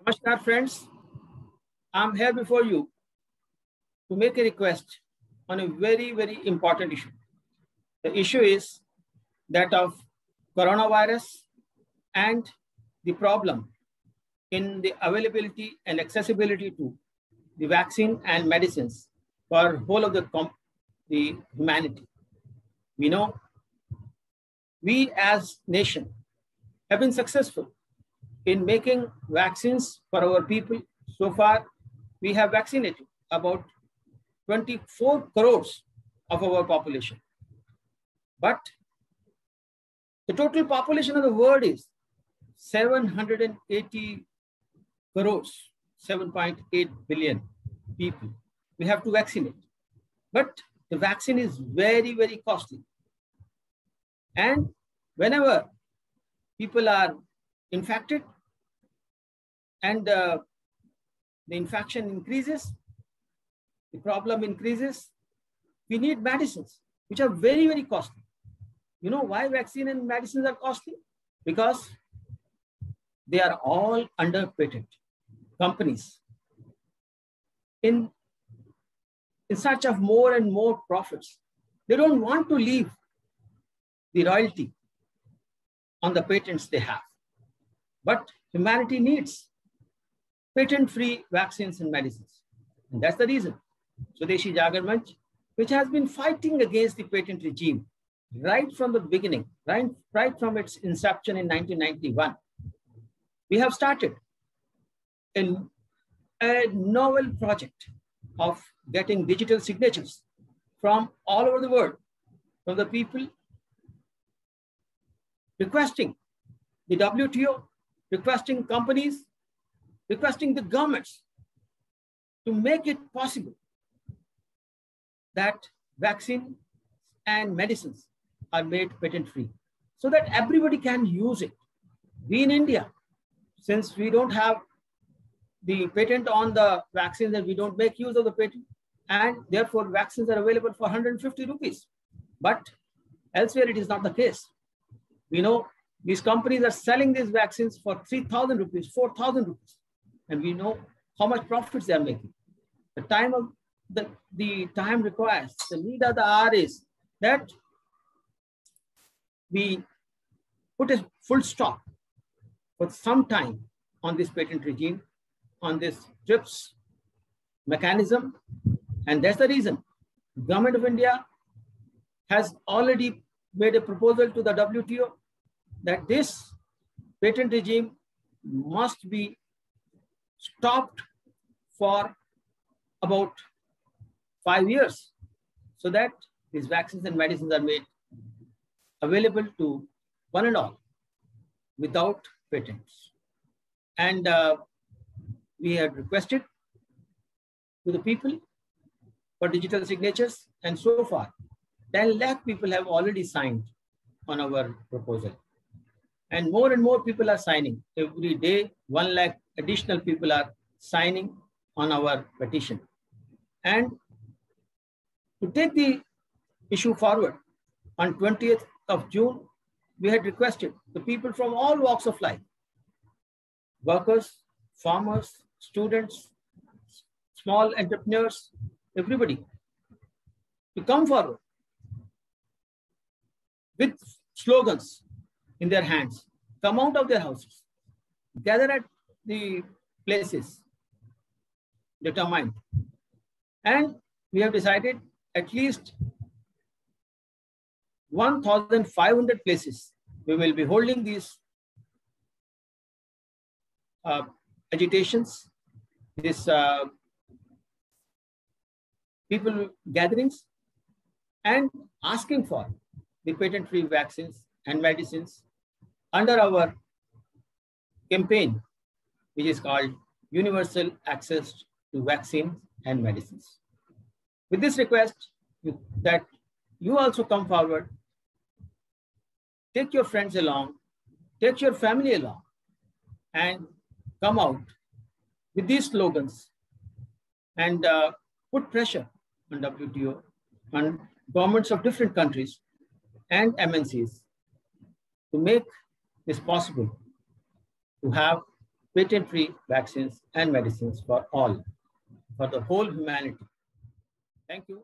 Namaskar friends, I'm here before you to make a request on a very important issue. The issue is that of coronavirus and the problem in the availability and accessibility to the vaccine and medicines for whole of the humanity. We know we as nation have been successful in making vaccines for our people. So far, we have vaccinated about 24 crores of our population. But the total population of the world is 780 crores, 7.8 billion people. We have to vaccinate. But the vaccine is very costly. And whenever people are infected and the infection increases, the problem increases, we need medicines, which are very costly. You know why vaccine and medicines are costly? Because they are all under patent. Companies in search of more and more profits, they don't want to leave the royalty on the patents they have. But humanity needs patent-free vaccines and medicines. And that's the reason Swadeshi Jagar Manch, which has been fighting against the patent regime right from the beginning, right from its inception in 1991. We have started a novel project of getting digital signatures from all over the world, from the people requesting the WTO, requesting companies, requesting the governments to make it possible that vaccine and medicines are made patent-free so that everybody can use it. We in India, since we don't have the patent on the vaccines and we don't make use of the patent, and therefore vaccines are available for 150 rupees. But elsewhere it is not the case. We know these companies are selling these vaccines for 3,000 rupees, 4,000 rupees. And we know how much profits they are making. The time requires, the need of the hour is that we put a full stop for some time on this patent regime, on this TRIPS mechanism. And that's the reason the Government of India has already made a proposal to the WTO that this patent regime must be stopped for about 5 years so that these vaccines and medicines are made available to one and all without patents. And we had requested to the people for digital signatures, and so far 10 lakh people have already signed on our proposal. And more people are signing. Every day, 1 lakh additional people are signing on our petition. And to take the issue forward, on 20th of June, we had requested the people from all walks of life, workers, farmers, students, small entrepreneurs, everybody, to come forward with slogans in their hands, come out of their houses, gather at the places determined. And we have decided at least 1,500 places we will be holding these agitations, these people gatherings, and asking for the patent-free vaccines and medicines under our campaign, which is called Universal Access to Vaccines and Medicines. With this request that you also come forward, take your friends along, take your family along, and come out with these slogans and put pressure on WTO, on governments of different countries and MNCs to make this possible to have patent-free vaccines and medicines for all, for the whole humanity. Thank you.